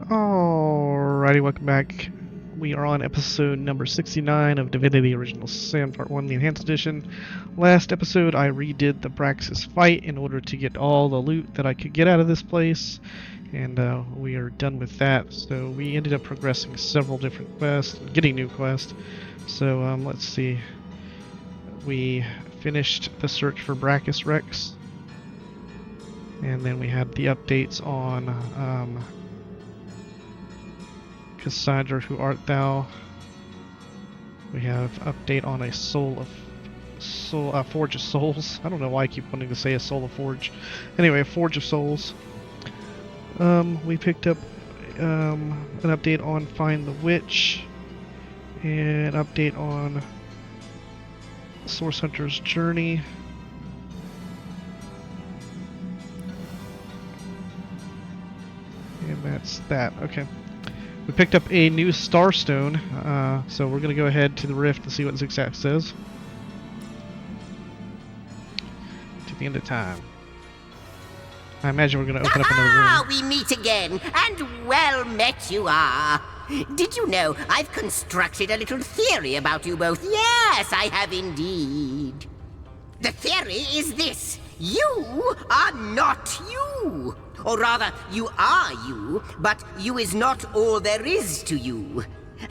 Alrighty, welcome back. We are on episode number 69 of Divinity Original Sin Part 1, the Enhanced Edition. Last episode, I redid the Praxis fight in order to get all the loot that I could get out of this place, and we are done with that. So we ended up progressing several different quests, getting new quests. So let's see. We finished the search for Brachus Rex, and then we had the updates on Cassandra, who art thou? We have update on a Forge of Souls. I don't know why I keep wanting to say a Soul of Forge. Anyway, a Forge of Souls. We picked up an update on Find the Witch, and update on Source Hunter's Journey. And that's that. Okay. We picked up a new Starstone, so we're going to go ahead to the Rift and see what Zigzag says. To the end of time. I imagine we're going to open up another room. Ah, we meet again, and well met you are. Did you know I've constructed a little theory about you both? Yes, I have indeed. The theory is this: you are not you. Or rather, you are you, but you is not all there is to you.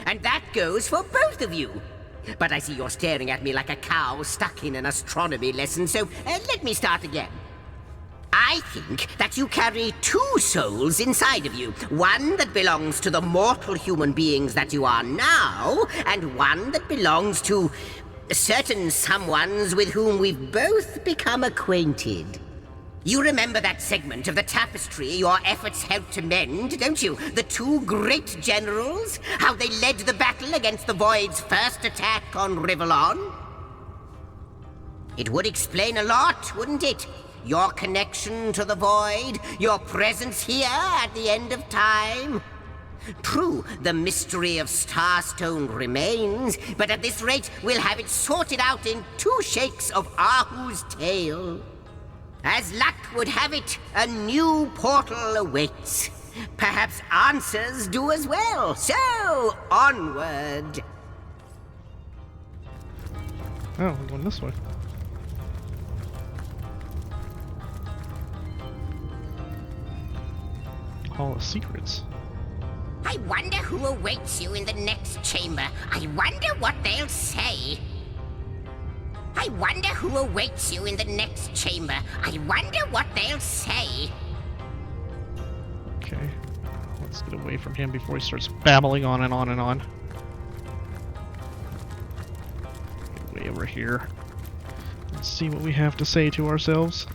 And that goes for both of you. But I see you're staring at me like a cow stuck in an astronomy lesson, so let me start again. I think that you carry two souls inside of you. One that belongs to the mortal human beings that you are now, and one that belongs to certain someones with whom we've both become acquainted. You remember that segment of the tapestry your efforts helped to mend, don't you? The two great generals? How they led the battle against the Void's first attack on Rivellon? It would explain a lot, wouldn't it? Your connection to the Void, your presence here at the end of time. True, the mystery of Starstone remains, but at this rate, we'll have it sorted out in 2 shakes of Ahu's tail. As luck would have it, a new portal awaits. Perhaps answers do as well. So, onward. Oh, we're going this way. Hall of Secrets. I wonder who awaits you in the next chamber. I wonder what they'll say. I wonder who awaits you in the next chamber. I wonder what they'll say. Okay. Let's get away from him before he starts babbling on and on and on. Get way over here. Let's see what we have to say to ourselves.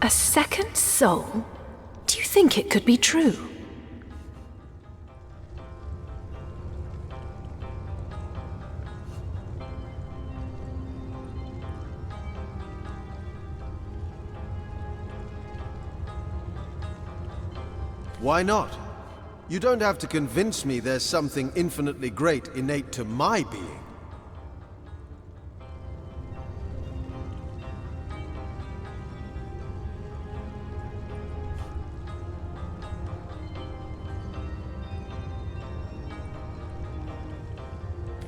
A second soul? Do you think it could be true? Why not? You don't have to convince me there's something infinitely great innate to my being.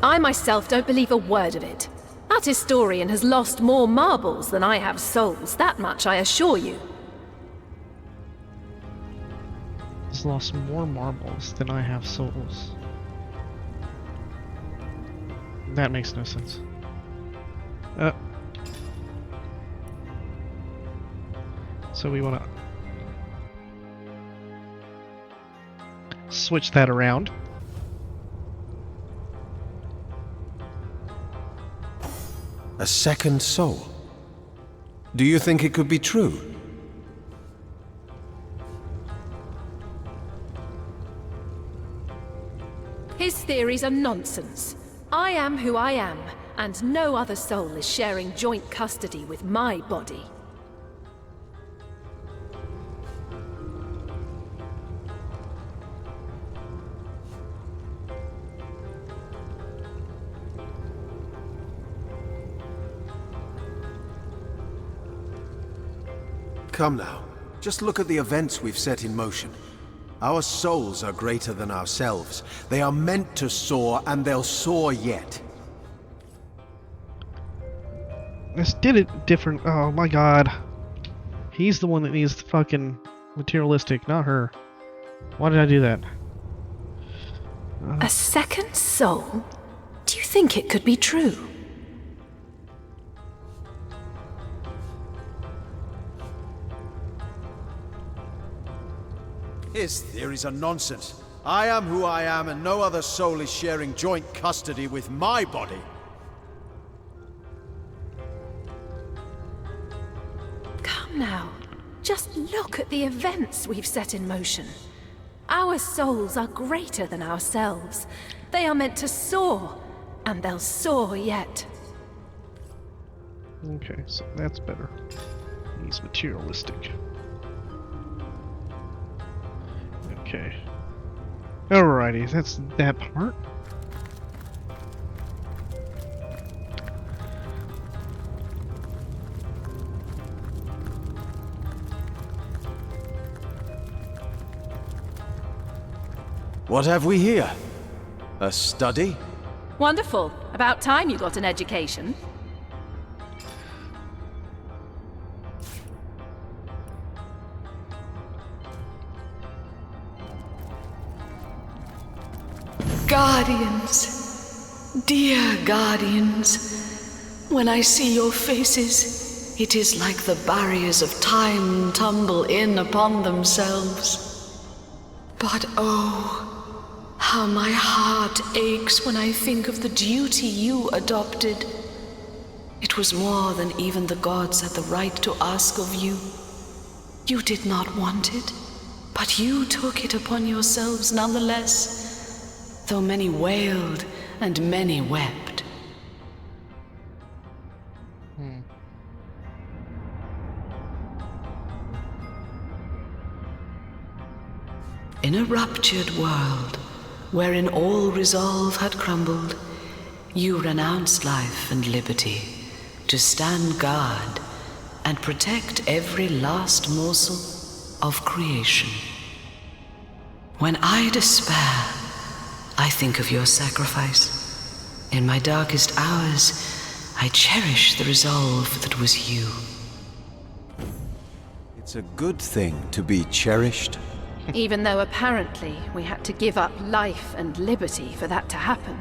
I myself don't believe a word of it. That historian has lost more marbles than I have souls, that much I assure you. He's lost more marbles than I have souls. That makes no sense. So we want to switch that around. A second soul? Do you think it could be true? His theories are nonsense. I am who I am, and no other soul is sharing joint custody with my body. Come now. Just look at the events we've set in motion. Our souls are greater than ourselves. They are meant to soar, and they'll soar yet. This did it different. Oh my god. He's the one that needs the fucking materialistic, not her. Why did I do that? A second soul? Do you think it could be true? His theories are nonsense. I am who I am, and no other soul is sharing joint custody with my body. Come now. Just look at the events we've set in motion. Our souls are greater than ourselves. They are meant to soar, and they'll soar yet. Okay, so that's better. He's materialistic. Okay. Alrighty, that's that part. What have we here? A study? Wonderful. About time you got an education. Guardians, dear guardians, when I see your faces, it is like the barriers of time tumble in upon themselves. But oh, how my heart aches when I think of the duty you adopted. It was more than even the gods had the right to ask of you. You did not want it, but you took it upon yourselves nonetheless. Though many wailed and many wept. In a raptured world, wherein all resolve had crumbled, you renounced life and liberty to stand guard and protect every last morsel of creation. When I despair, I think of your sacrifice. In my darkest hours, I cherish the resolve that was you. It's a good thing to be cherished. Even though apparently we had to give up life and liberty for that to happen.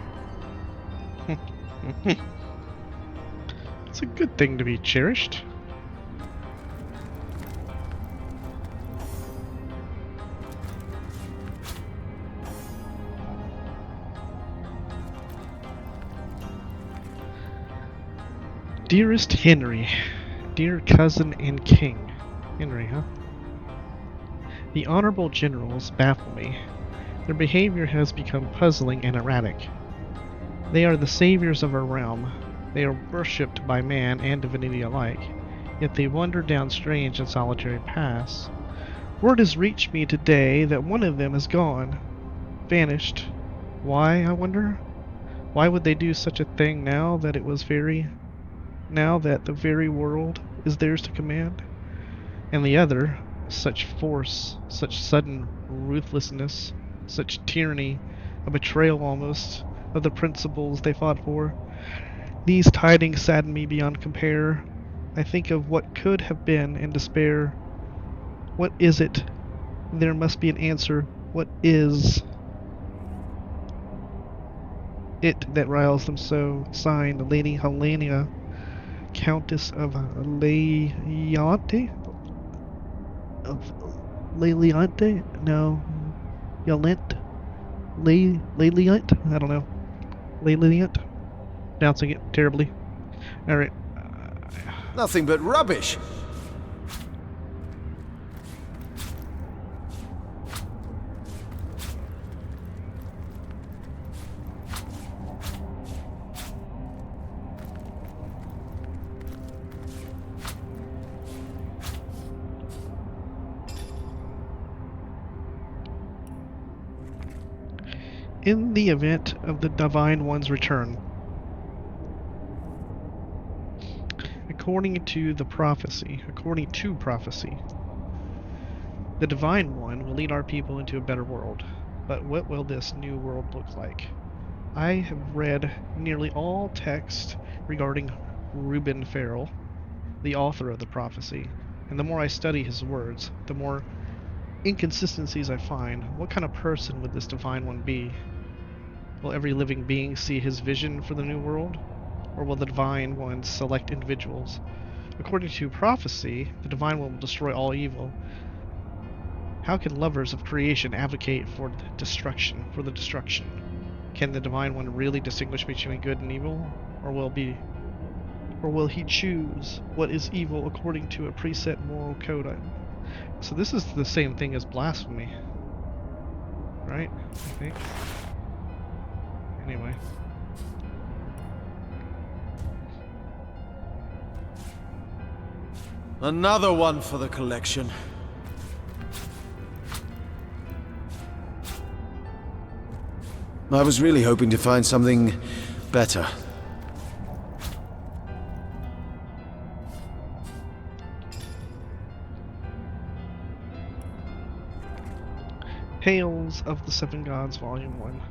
It's a good thing to be cherished. Dearest Henry, dear cousin and king. Henry, huh? The honorable generals baffle me. Their behavior has become puzzling and erratic. They are the saviors of our realm. They are worshipped by man and divinity alike, yet they wander down strange and solitary paths. Word has reached me today that one of them is gone, vanished. Why, I wonder? Why would they do such a thing now that the very world is theirs to command? And the other, such force, such sudden ruthlessness, such tyranny, a betrayal almost, of the principles they fought for. These tidings sadden me beyond compare. I think of what could have been and despair. What is it? There must be an answer. What is it that riles them so? Signed, Lady Helena, Countess of Leonte? Leonte? No. Yolent? Leliant? I don't know. Leliant? Pronouncing it terribly. Alright. Nothing but rubbish. In the event of the Divine One's return, according to prophecy, The Divine One will lead our people into a better world. But what will this new world look like? I have read nearly all text regarding Reuben Farrell, the author of the prophecy, and the more I study his words, the more inconsistencies I find. What kind of person would this Divine One be? Will every living being see his vision for the new world? Or will the Divine One select individuals? According to prophecy, the Divine One will destroy all evil. How can lovers of creation advocate for the destruction? Can the Divine One really distinguish between good and evil? Or will he choose what is evil according to a preset moral code? So this is the same thing as blasphemy, right? I think. Anyway. Another one for the collection. I was really hoping to find something better. Tales of the Seven Gods, Volume 1.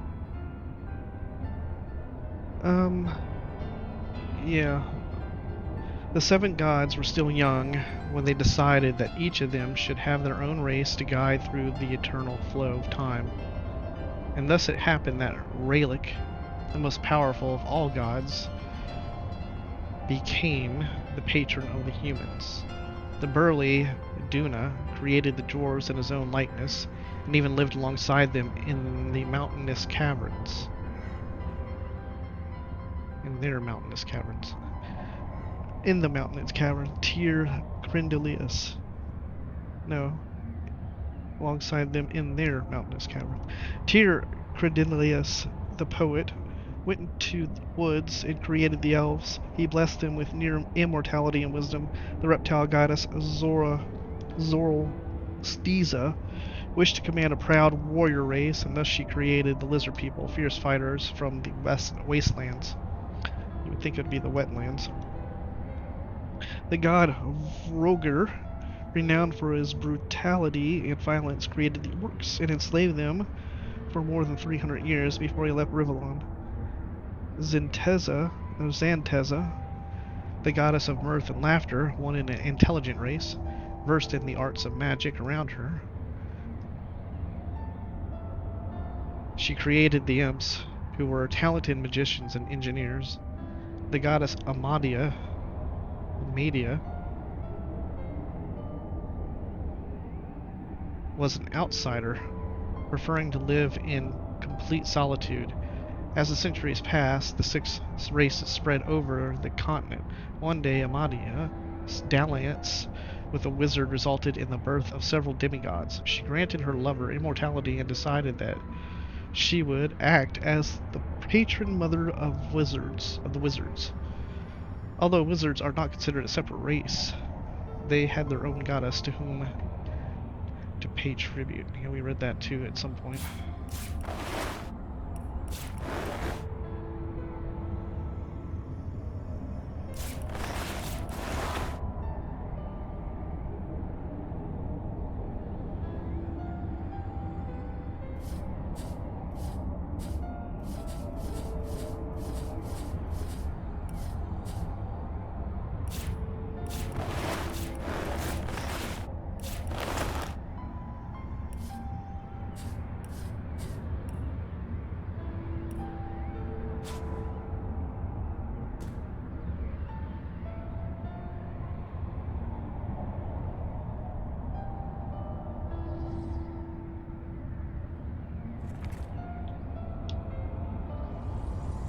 Yeah. The seven gods were still young when they decided that each of them should have their own race to guide through the eternal flow of time. And thus it happened that Raylik, the most powerful of all gods, became the patron of the humans. The burly Duna created the dwarves in his own likeness, and even lived alongside them in the mountainous caverns. In the mountainous cavern, Tyr Crindelius. No. Alongside them in their mountainous cavern. Tyr Crindelius, the poet, went into the woods and created the elves. He blessed them with near immortality and wisdom. The reptile goddess Zorlstiza wished to command a proud warrior race, and thus she created the lizard people, fierce fighters from the wastelands. You would think it would be the wetlands. The god Vroger, renowned for his brutality and violence, created the orcs and enslaved them for more than 300 years before he left Rivellon. Xanteza, the goddess of mirth and laughter, wanted an intelligent race, versed in the arts of magic around her. She created the imps, who were talented magicians and engineers. The goddess Media, was an outsider, preferring to live in complete solitude. As the centuries passed, the six races spread over the continent. One day, Amadia's dalliance with a wizard resulted in the birth of several demigods. She granted her lover immortality and decided that she would act as the patron mother of the wizards. Although wizards are not considered a separate race, they had their own goddess to whom to pay tribute. Yeah, we read that too at some point.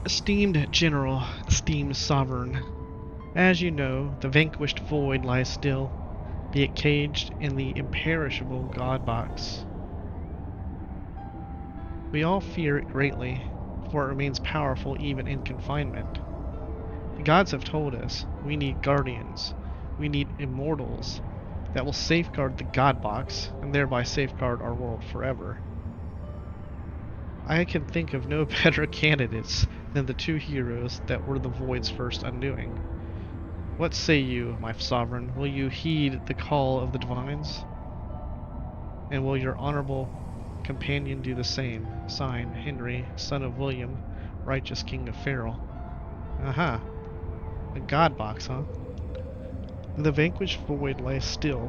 Esteemed General, esteemed Sovereign, as you know, the vanquished void lies still, be it caged in the imperishable God box. We all fear it greatly, for it remains powerful even in confinement. The gods have told us we need guardians, we need immortals that will safeguard the God box and thereby safeguard our world forever. I can think of no better candidates than the two heroes that were the Void's first undoing. What say you, my sovereign? Will you heed the call of the divines? And will your honorable companion do the same? Signed, Henry, son of William, righteous king of Farrell. Aha. A god box, huh? The vanquished void lies still.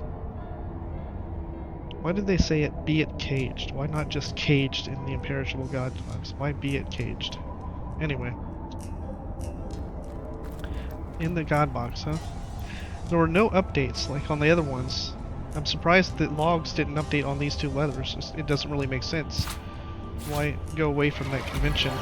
Why did they say it be it caged? Why not just caged in the imperishable god box? Why be it caged? Anyway. In the god box, huh? There were no updates like on the other ones. I'm surprised that logs didn't update on these two letters. It doesn't really make sense. Why go away from that convention?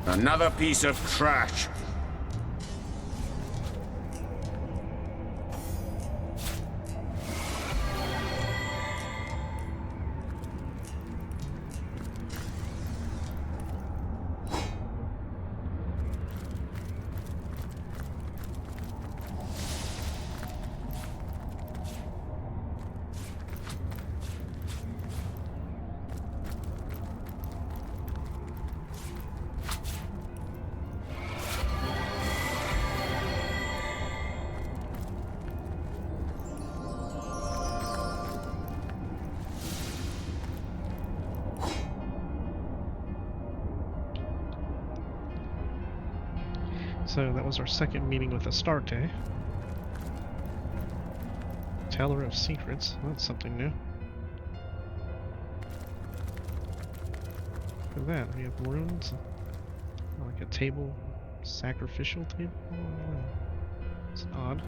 Another piece of trash. So that was our second meeting with Astarte. Teller of Secrets. Well, that's something new. Look at that. We have runes. Like a table. Sacrificial table? Oh, it's odd.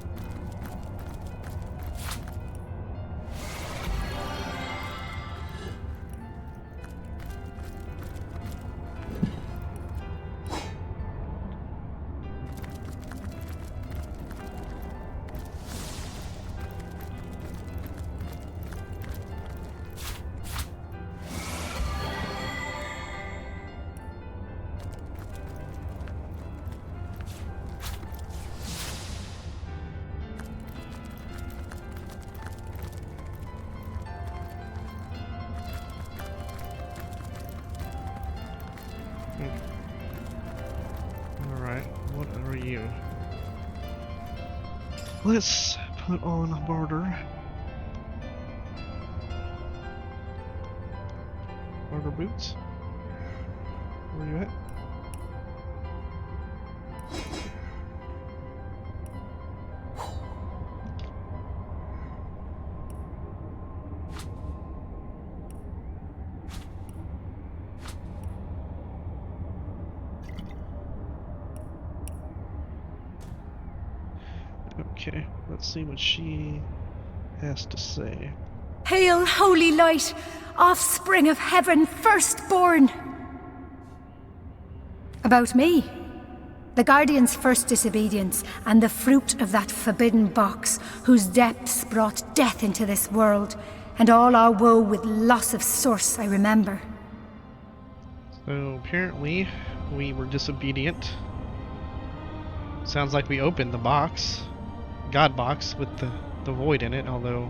Alright, what are you? Let's put on a barter. Barter boots? Where are you at? Okay, let's see what she has to say. Hail, holy light, offspring of heaven, firstborn! About me. The Guardian's first disobedience, and the fruit of that forbidden box, whose depths brought death into this world, and all our woe with loss of source, I remember. So apparently, we were disobedient. Sounds like we opened the box. God box with the void in it, although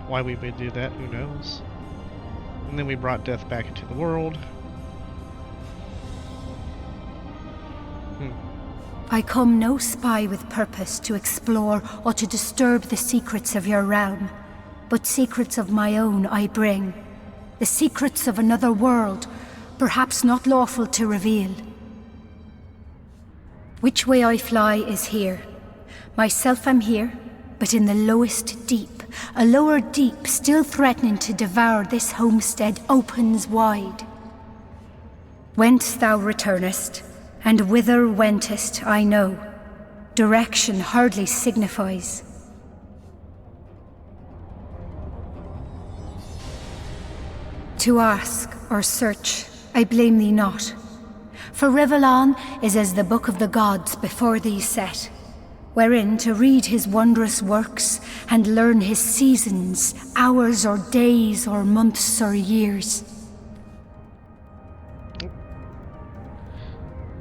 why we would do that, who knows. And then we brought death back into the world. I come no spy with purpose to explore or to disturb the secrets of your realm, but secrets of my own I bring. The secrets of another world, perhaps not lawful to reveal. Which way I fly is here. Myself am here, but in the lowest deep. A lower deep still threatening to devour this homestead opens wide. Whence thou returnest, and whither wentest, I know. Direction hardly signifies. To ask or search, I blame thee not. For Rivellon is as the book of the gods before thee set. wherein to read his wondrous works and learn his seasons, hours or days or months or years. What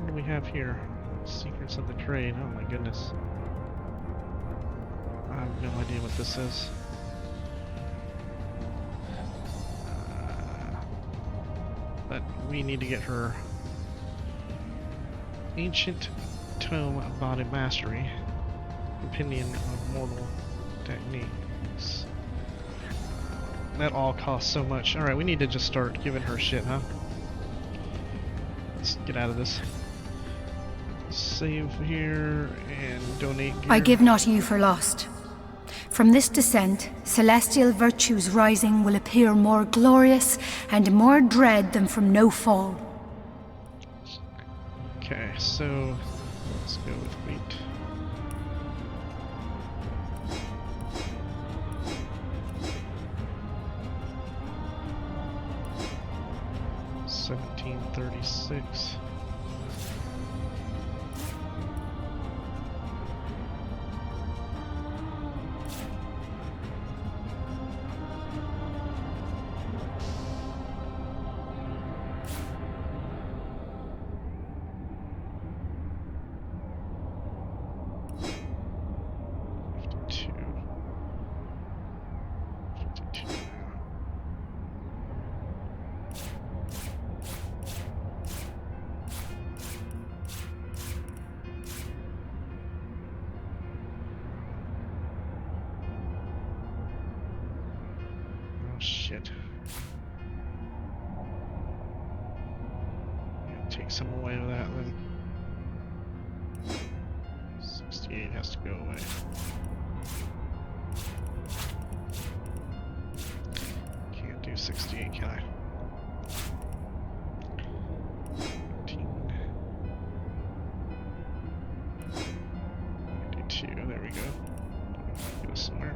do we have here? Secrets of the trade. Oh my goodness. I have no idea what this is. But we need to get her Ancient Tome of Body Mastery, Opinion of Mortal Techniques. That all costs so much. Alright, we need to just start giving her shit, huh? Let's get out of this. Save here and donate gear. I give not you for lost. From this descent, celestial virtues rising will appear more glorious and more dread than from no fall. Okay, so let's go with wheat. $17.36. Shit. Take some away of that then. 68 has to go away. Can't do 68, can I? 13. Do 2, there we go. Get us somewhere.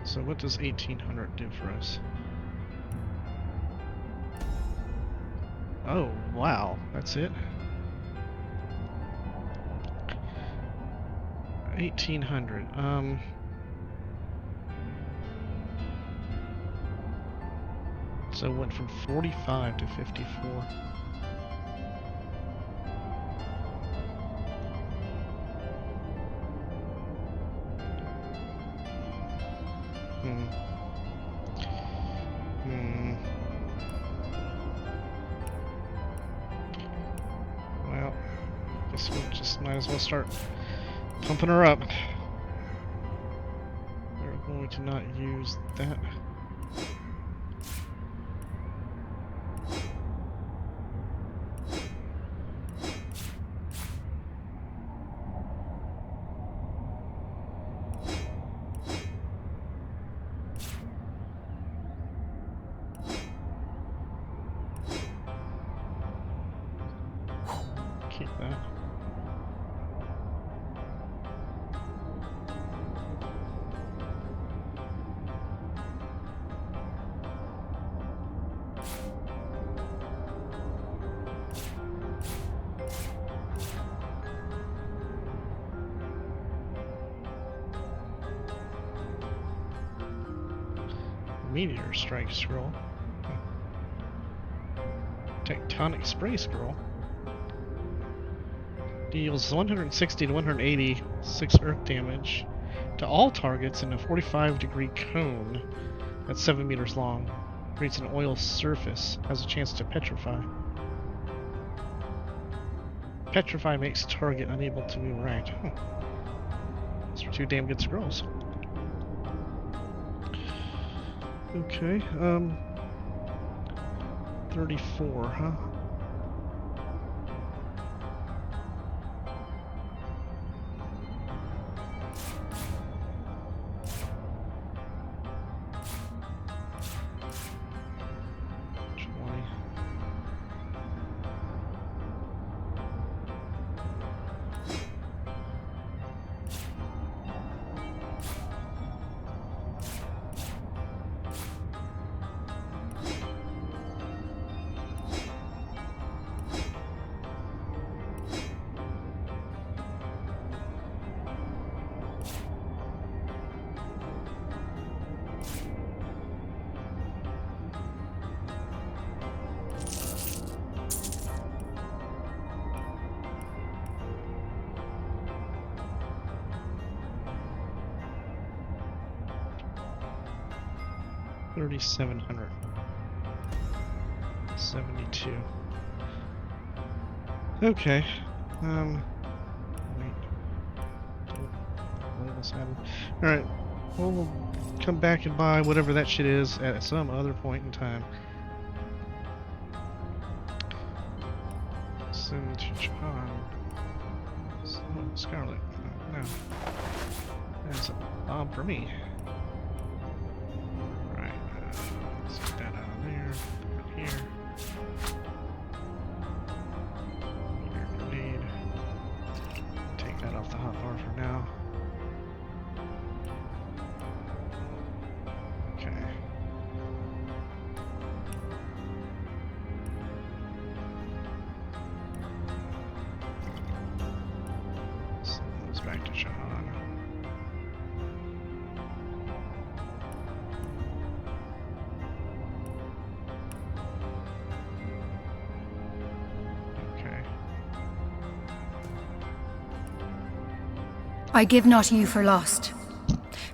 So what does 1800 do for us? Oh, wow, that's it? 1800, so it went from 45 to 54. Well, guess we just might as well start pumping her up. We're going to not use that. Keep that. Meteor Strike Scroll. Tectonic Spray Scroll. Deals 160 to 186 earth damage to all targets in a 45-degree cone that's 7 meters long. Creates an oil surface. Has a chance to petrify. Petrify makes target unable to move right. Huh. Those are 2 damn good scrolls. Okay, 34, huh? 3,700. 72. Okay. Wait. Don't this happen. Alright. Well, we'll come back and buy whatever that shit is at some other point in time. Send to Japan. Scarlet. No. That's a bomb for me. Right. Let's get that out of there. Put it here. Grenade. Take that off the hotbar for now. Okay. Send those back to Jahan. I give not you for lost.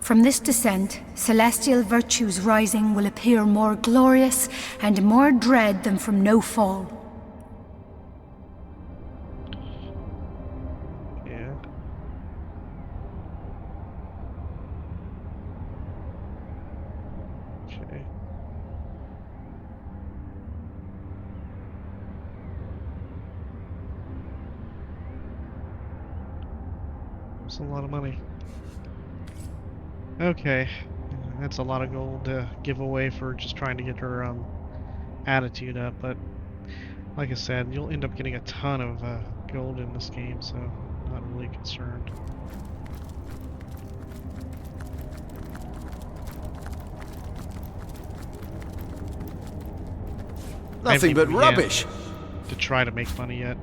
From this descent, celestial virtues rising will appear more glorious and more dread than from no fall. Yeah. Okay. That's a lot of money. Okay, that's a lot of gold to give away for just trying to get her attitude up, but like I said, you'll end up getting a ton of gold in this game, so I'm not really concerned. I haven't Nothing but even began rubbish. to try to make money yet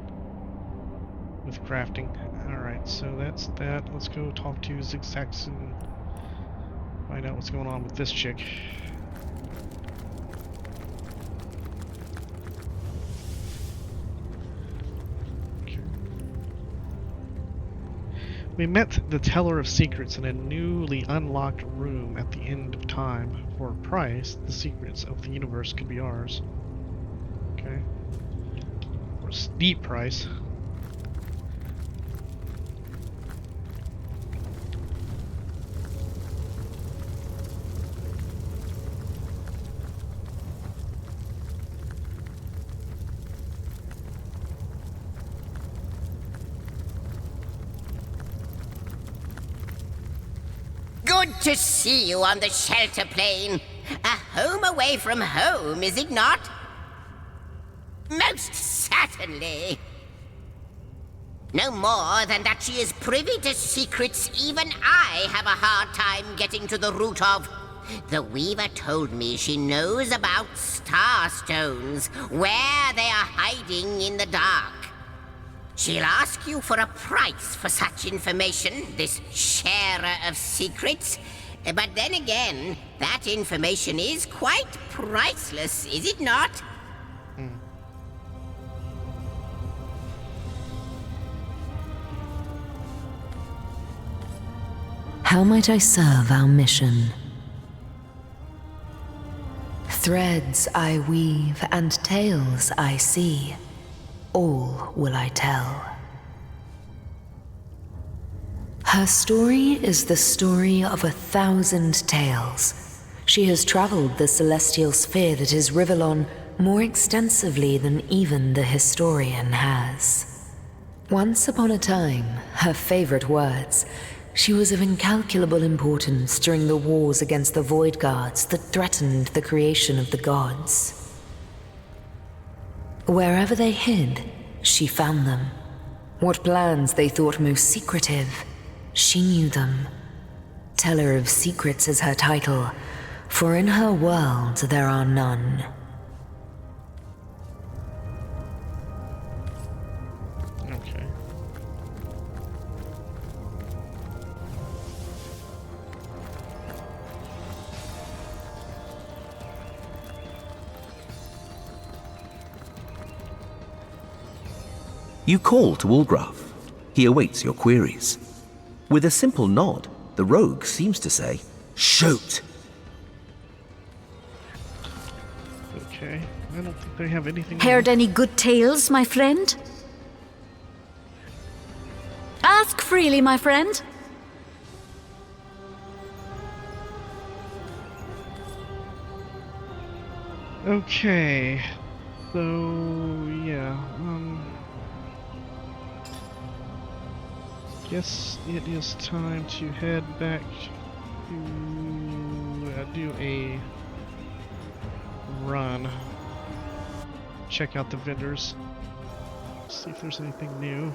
with crafting. Alright, so that's that. Let's go talk to Zigzags and find out what's going on with this chick. Okay. We met the Teller of Secrets in a newly unlocked room at the end of time. For a price, the secrets of the universe could be ours. Okay. For a steep price. Good to see you on the shelter plane. A home away from home, is it not? Most certainly. No more than that she is privy to secrets even I have a hard time getting to the root of. The Weaver told me she knows about starstones, where they are hiding in the dark. She'll ask you for a price for such information, this sharer of secrets. But then again, that information is quite priceless, is it not? How might I serve our mission? Threads I weave and tales I see. All will I tell. Her story is the story of 1,000 tales. She has traveled the celestial sphere that is Rivellon more extensively than even the historian has. Once upon a time, her favorite words, she was of incalculable importance during the wars against the Void Guards that threatened the creation of the gods. Wherever they hid, she found them. What plans they thought most secretive, she knew them. Teller of Secrets is her title, for in her world there are none. Okay. You call to Ulgraf. He awaits your queries. With a simple nod, the rogue seems to say, "Shoot!" Okay, I don't think they have anything. Heard any good tales, my friend? Ask freely, my friend. Okay, so yeah, guess it is time to head back to do a run. Check out the vendors. See if there's anything new.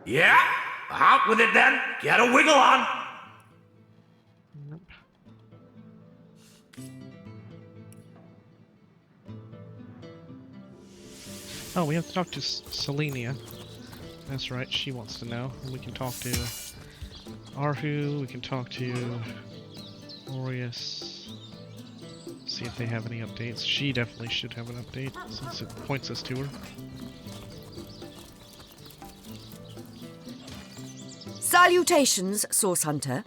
Yeah? Out with it then. Get a wiggle on. Nope. Oh, we have to talk to Selenia. That's right, she wants to know. And we can talk to Arhu, we can talk to Aureus. See if they have any updates. She definitely should have an update since it points us to her. Salutations, Source Hunter.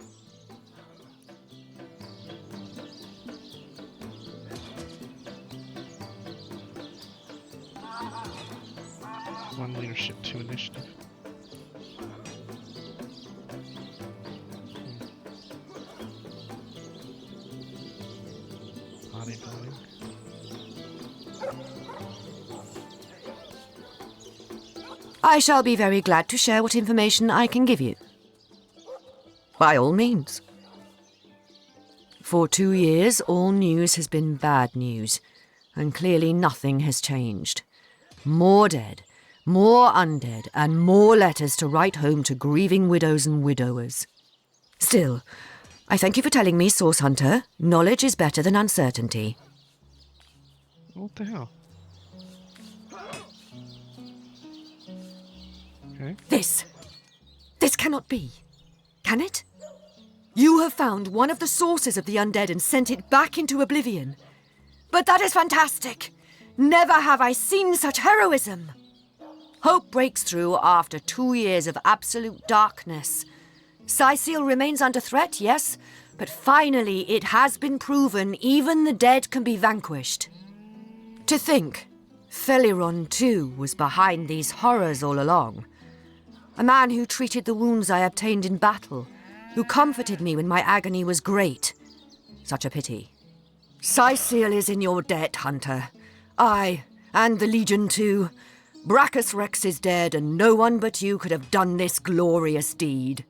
One leadership, two initiative. Bodybuilding. I shall be very glad to share what information I can give you. By all means. For 2 years, all news has been bad news, and clearly nothing has changed. More dead, more undead, and more letters to write home to grieving widows and widowers. Still, I thank you for telling me, Source Hunter. Knowledge is better than uncertainty. What the hell? Okay. This cannot be. Can it? You have found one of the sources of the undead and sent it back into oblivion. But that is fantastic. Never have I seen such heroism. Hope breaks through after 2 years of absolute darkness. Sicil remains under threat, yes, but finally it has been proven even the dead can be vanquished. To think, Feliron too was behind these horrors all along. A man who treated the wounds I obtained in battle, who comforted me when my agony was great. Such a pity. Sicil is in your debt, Hunter. I, and the Legion too. Brachus Rex is dead, and no one but you could have done this glorious deed.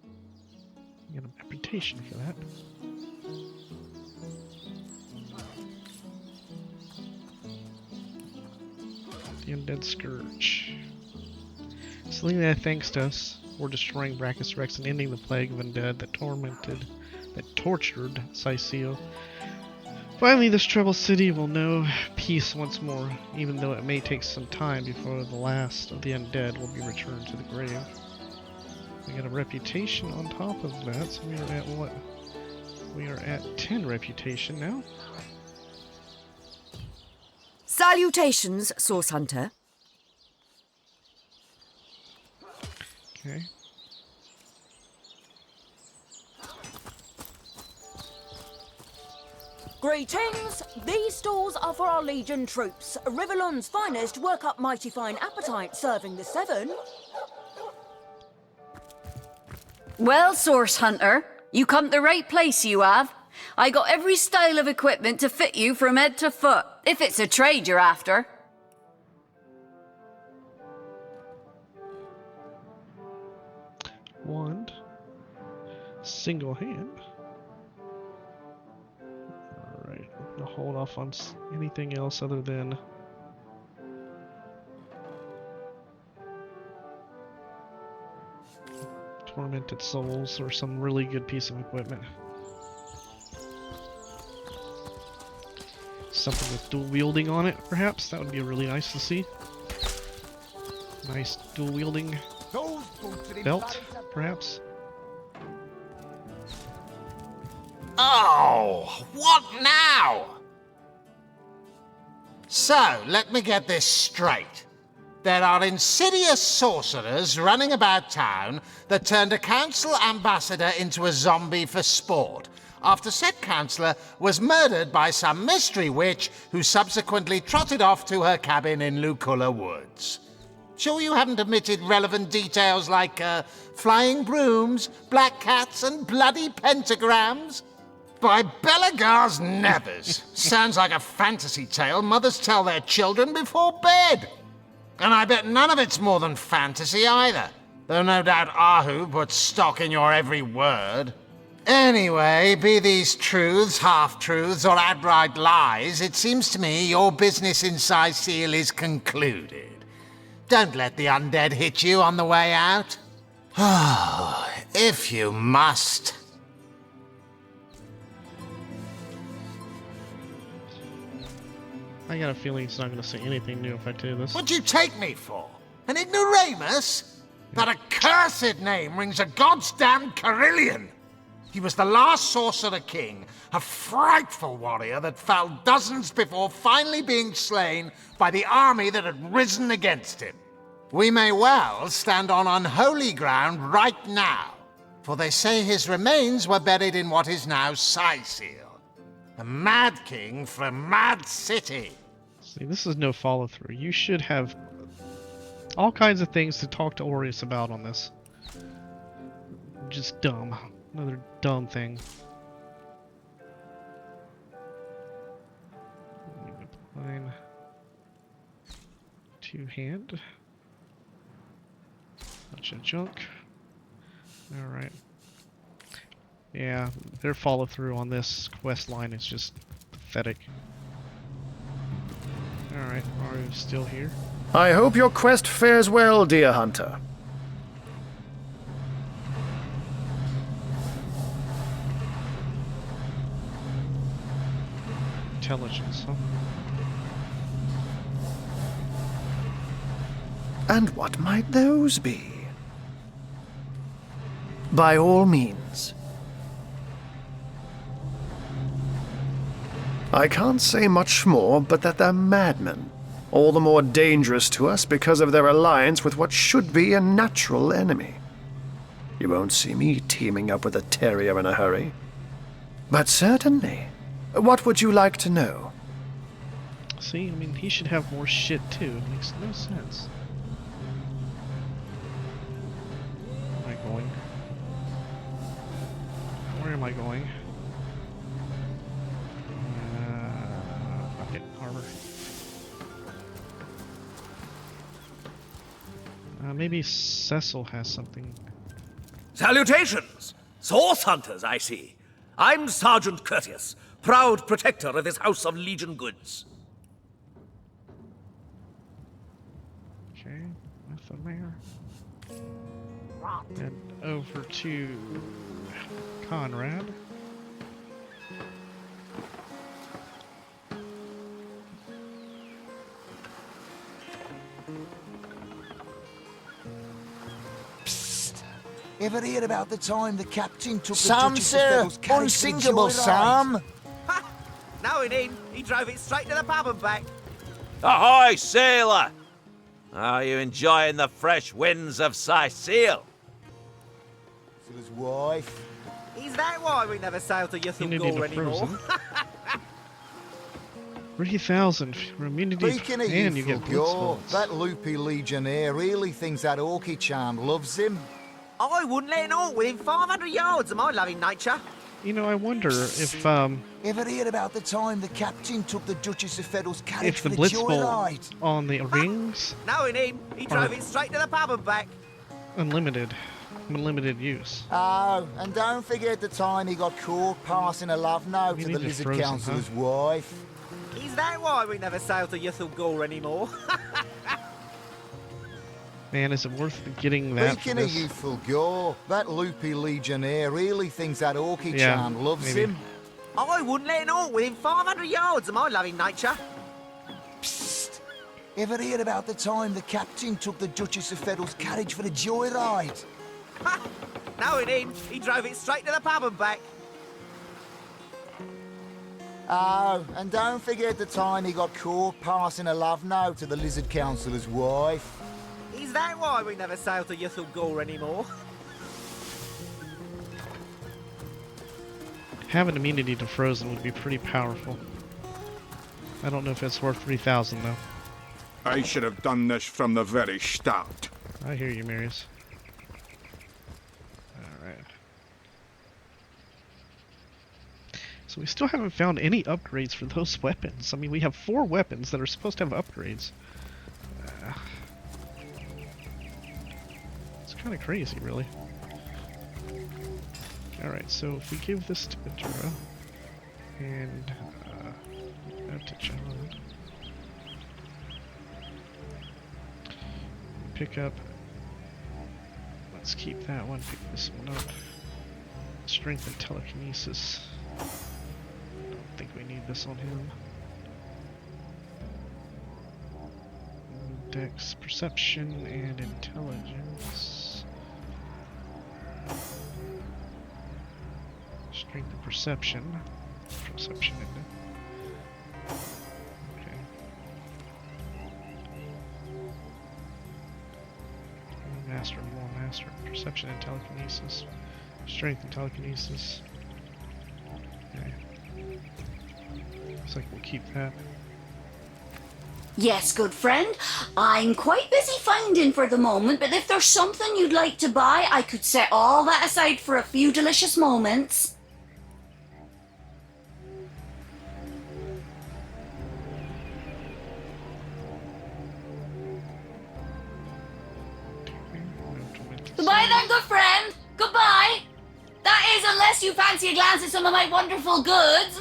You get a reputation for that. The Undead Scourge. Selena thanks us for destroying Brachus Rex and ending the plague of undead that tortured Sicil. Finally, this troubled city will know peace once more, even though it may take some time before the last of the undead will be returned to the grave. We got a reputation on top of that, so we are at what? We are at 10 reputation now. Salutations, Source Hunter. Okay. Greetings! These stores are for our Legion troops. Rivellon's finest work up mighty fine appetite serving the 7. Well, Source Hunter, you come to the right place, you have. I got every style of equipment to fit you from head to foot, if it's a trade you're after. Wand. Single hand. Alright, I'll hold off on anything else other than Tormented Souls or some really good piece of equipment. Something with dual wielding on it, perhaps? That would be really nice to see. Nice dual wielding belt, perhaps? Oh, what now? So, let me get this straight. There are insidious sorcerers running about town that turned a council ambassador into a zombie for sport, after said councillor was murdered by some mystery witch who subsequently trotted off to her cabin in Luculla Woods. Sure you haven't omitted relevant details like flying brooms, black cats, and bloody pentagrams? By Belagar's nevers! Sounds like a fantasy tale mothers tell their children before bed. And I bet none of it's more than fantasy either, though no doubt Ahu puts stock in your every word. Anyway, be these truths, half-truths, or outright lies, it seems to me your business in Seal is concluded. Don't let the undead hit you on the way out. If you must. I got a feeling he's not going to say anything new if I do this. What'd you take me for? An ignoramus? That accursed name rings a goddamn Carillion. He was the last sorcerer king, a frightful warrior that fell dozens before finally being slain by the army that had risen against him. We may well stand on unholy ground right now, for they say his remains were buried in what is now Seal, the Mad King from Mad City. See, this is no follow-through. You should have all kinds of things to talk to Aureus about on this. Just dumb. Another dumb thing. Line. Two-hand. Bunch of junk. Alright. Yeah, their follow-through on this quest line is just pathetic. Alright, Mario's still here. I hope your quest fares well, dear hunter. Intelligence, huh? And what might those be? By all means. I can't say much more, but that they're madmen. All the more dangerous to us because of their alliance with what should be a natural enemy. You won't see me teaming up with a terrier in a hurry. But certainly. What would you like to know? See, I mean, he should have more shit too. It makes no sense. Where am I going? Where am I going? Okay, armor. Maybe Cecil has something. Salutations! Source hunters, I see. I'm Sergeant Curtius, proud protector of this house of Legion goods. Okay, with the mayor. And over to Conrad. Ever hear about the time the captain took Sam, the Duchess sir, of Febbles' carriage for the unsinkable, joyride? Sam. Ha! Now he did. He drove it straight to the pub and back. Ahoy, sailor! Are you enjoying the fresh winds of Seal? His wife. Is that why we never sail to Yutham Gore anymore? 3,000 for immunity, Speaking of and you get Gore, blitzbolts. that loopy legionnaire really thinks that Orky charm loves him. I wouldn't let it all within 500 yards of my loving nature. You know, I wonder if Ever hear about the time the captain took the Duchess of Febbles' carriage if the for the blitzbolt joyride? on the rings No, he drove it straight to the pub and back. unlimited use. Oh, and don't forget the time he got caught passing a love note You to need the to lizard frozen, councillor's wife. Is that why we never sail to Yutham Gore anymore? Man, is it worth getting that? Speaking of youthful Gore, that loopy legionnaire really thinks that Orky Yeah, charm loves maybe. him. I wouldn't let it all within 500 yards of my loving nature. Psst! Ever hear about the time the captain took the Duchess of Febbles' carriage for the joyride? Ha! No, he drove it straight to the pub and back. Oh, and don't forget the time he got caught passing a love note to the Lizard Councillor's wife. Is that why we never sail to Yuthel Gore anymore? Having immunity to frozen would be pretty powerful. I don't know if it's worth 3,000 though. I should have done this from the very start. I hear you, Marius. Alright. So we still haven't found any upgrades for those weapons. I mean, we have 4 weapons that are supposed to have upgrades. It's kind of crazy, really. Alright, so if we give this to Adura, and that to John, pick up, let's keep that one, pick this one up, strength and telekinesis. Don't think we need this on him. Dex, perception, and intelligence. Strength and perception. Perception, isn't it? Okay. Master and more master. Perception and telekinesis. Strength and telekinesis. Okay. Looks like we'll keep that. Yes, good friend. I'm quite busy finding for the moment, but if there's something you'd like to buy, I could set all that aside for a few delicious moments. Goodbye then, good friend. Goodbye. That is, unless you fancy a glance at some of my wonderful goods.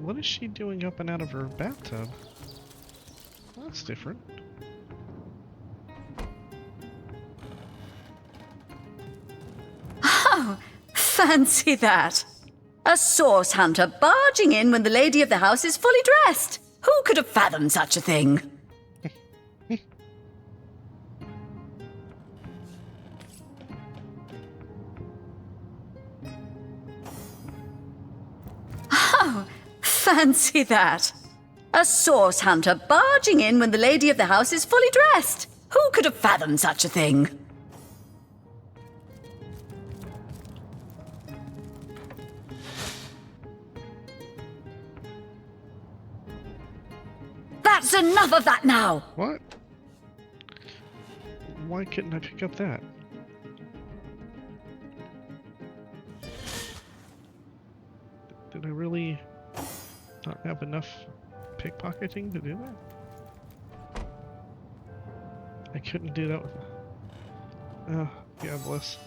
What is she doing up and out of her bathtub? Well, that's different. Oh, fancy that. A source hunter barging in when the lady of the house is fully dressed. Who could have fathomed such a thing? Oh, fancy that. A source hunter barging in when the lady of the house is fully dressed. Who could have fathomed such a thing? That's enough of that now! What? Why couldn't I pick up that? Did I really not have enough pickpocketing to do that? I couldn't do that with... Oh, God bless.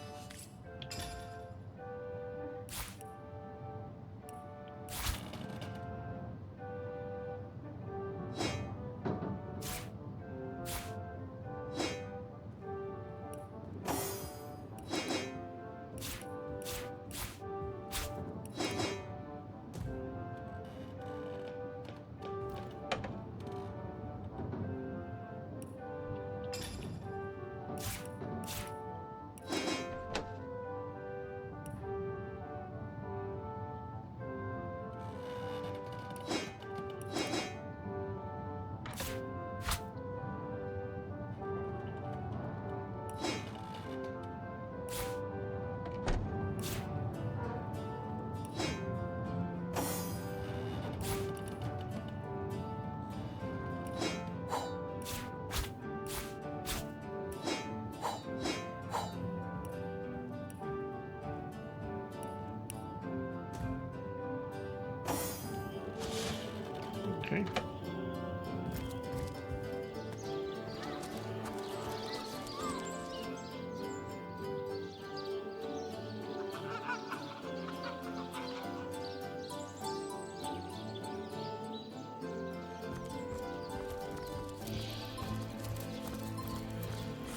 Okay.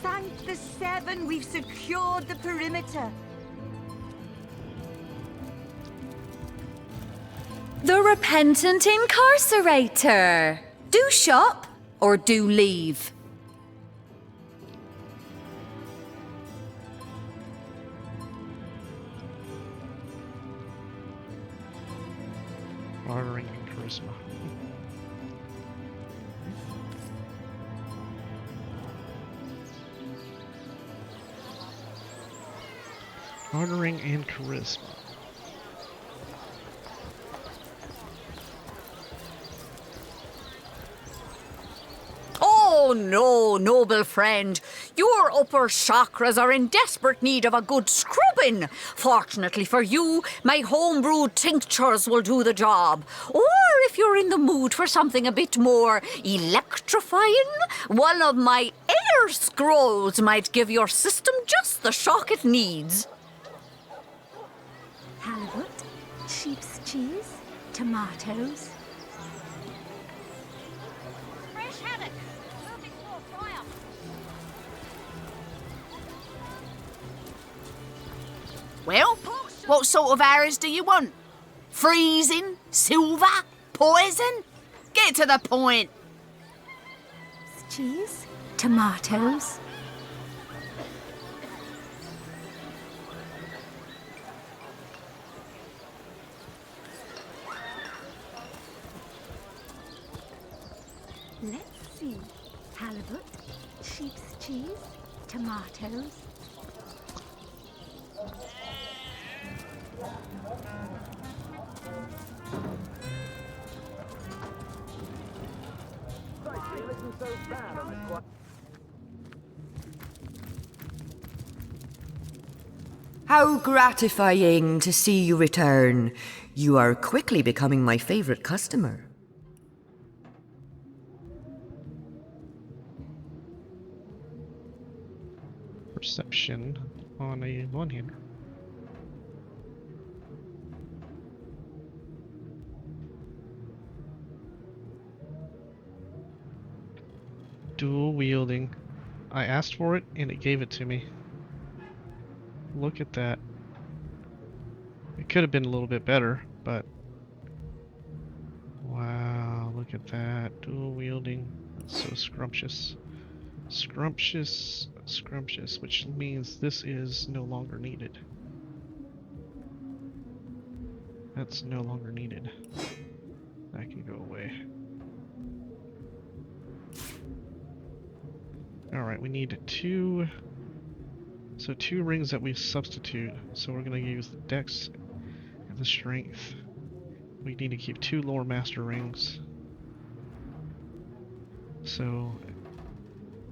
Thank the Seven, we've secured the perimeter. The repentant incarcerator. Do shop. or do leave. Bartering and charisma. Bartering and charisma. Oh no, noble friend. Your upper chakras are in desperate need of a good scrubbing. Fortunately for you, my homebrewed tinctures will do the job. Or if you're in the mood for something a bit more electrifying, one of my air scrolls might give your system just the shock it needs. Halibut, sheep's cheese, tomatoes. Fresh haddock. Moving for fire. Well, what sort of arrows do you want? Freezing? Silver? Poison? Get to the point. Cheese, tomatoes. Let's see. Halibut, sheep's cheese, tomatoes. How gratifying to see you return. You are quickly becoming my favorite customer. Perception on a one-hander. Dual wielding. I asked for it and it gave it to me. Look at that. It could have been a little bit better, but wow, look at that. Dual wielding. That's so scrumptious. Scrumptious, scrumptious, which means this is no longer needed. That's no longer needed. That can go away. Alright, we need two rings that we substitute. So we're going to use the dex and the strength. We need to keep 2 lore master rings. So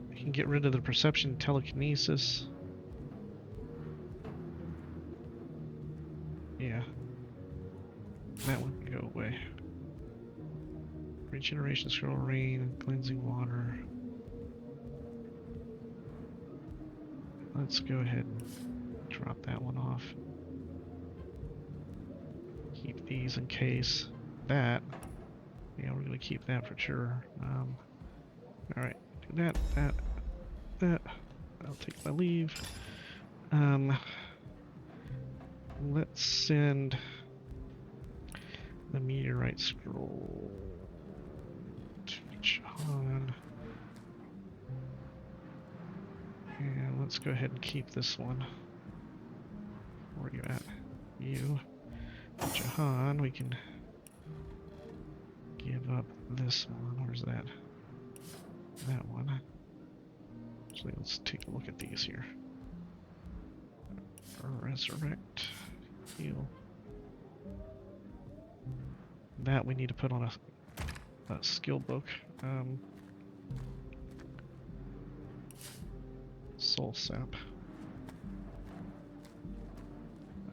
we can get rid of the perception telekinesis. Yeah. That one can go away. Regeneration scroll, rain, cleansing water. Let's go ahead and drop that one off. Keep these in case. That. Yeah, we're gonna keep that for sure. Alright, do that, that. I'll take my leave. Let's send the meteorite scroll to John. And let's go ahead and keep this one. Where are you at? You. Jahan, we can give up this one. Where's that? That one. Actually, let's take a look at these here. Resurrect. Heal. That we need to put on a skill book. Soul sap.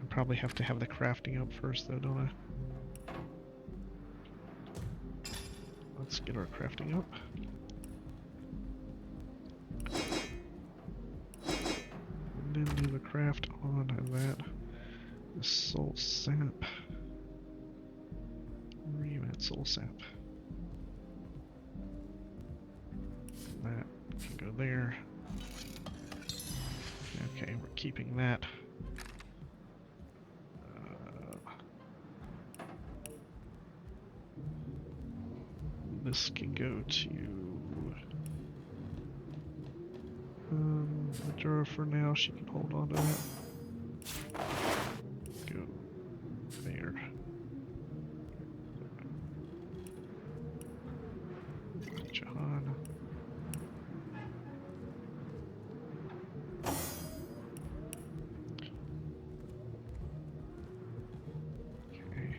I probably have to have the crafting up first though, don't I? Let's get our crafting up. And then do the craft on that. The soul sap. Where are you at, soul sap? That can go there. Okay, we're keeping that. This can go to her for now. She can hold on to that. Go there. Jahan. Okay.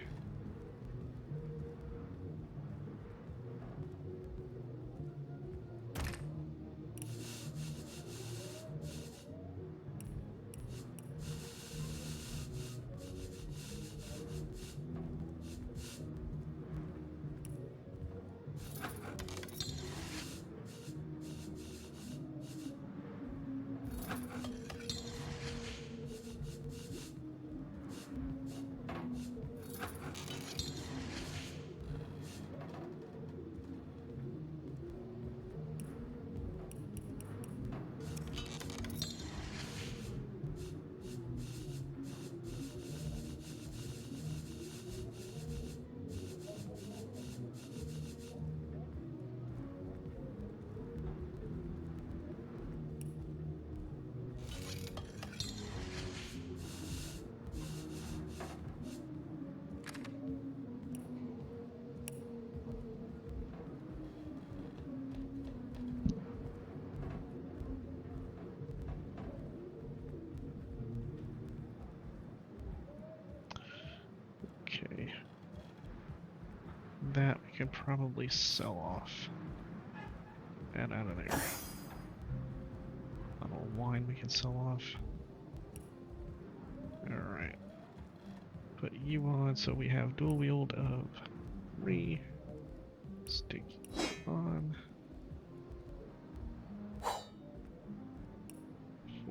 Okay. That we can probably sell off. And out of there. Bottle of wine we can sell off. Alright. Put you on so we have dual wield of 3. Stick on.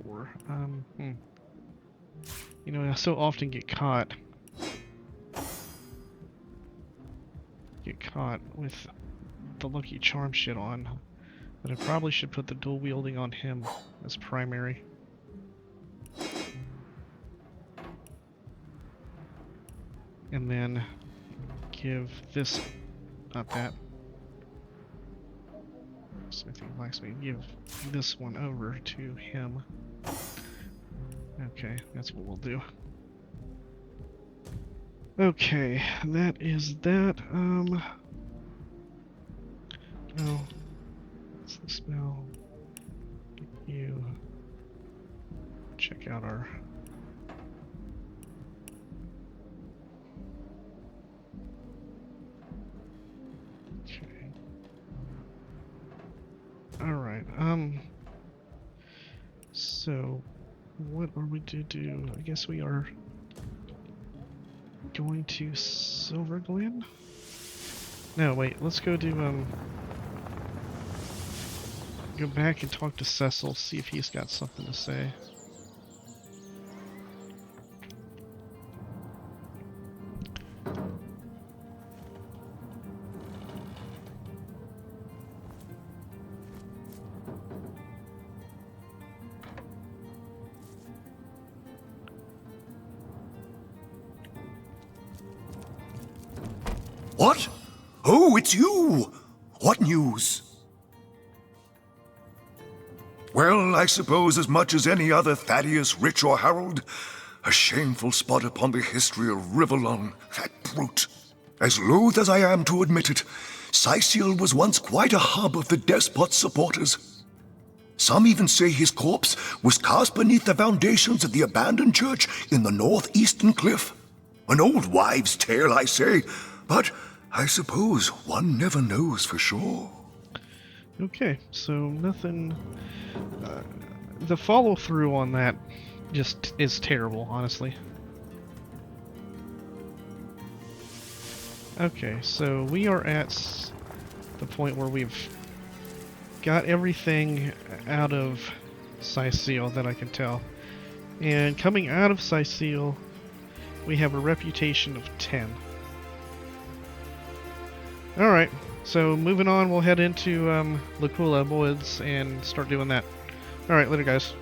4. You know, I so often get caught with the Lucky Charm shit on that I probably should put the dual wielding on him as primary. And then give this, not that, smithing blacksmith, give this one over to him. Okay, that's what we'll do. Okay, that is that. Oh, what's the spell? You check out our. Okay. All right. So, what are we to do? I guess we are going to Silver Glen? No, wait, let's go do, go back and talk to Cecil, see if he's got something to say. What? Oh, it's you! What news? Well, I suppose as much as any other Thaddeus, Rich, or Harold, a shameful spot upon the history of Rivellon, that brute. As loath as I am to admit it, Sicil was once quite a hub of the despot's supporters. Some even say his corpse was cast beneath the foundations of the abandoned church in the northeastern cliff. An old wives' tale, I say, but I suppose one never knows for sure. Okay, so nothing. The follow through on that just is terrible, honestly. Okay, so we are at the point where we've got everything out of Sicil that I can tell. And coming out of Sicil, we have a reputation of 10. Alright, so moving on, we'll head into Lacula Woods and start doing that. Alright, later guys.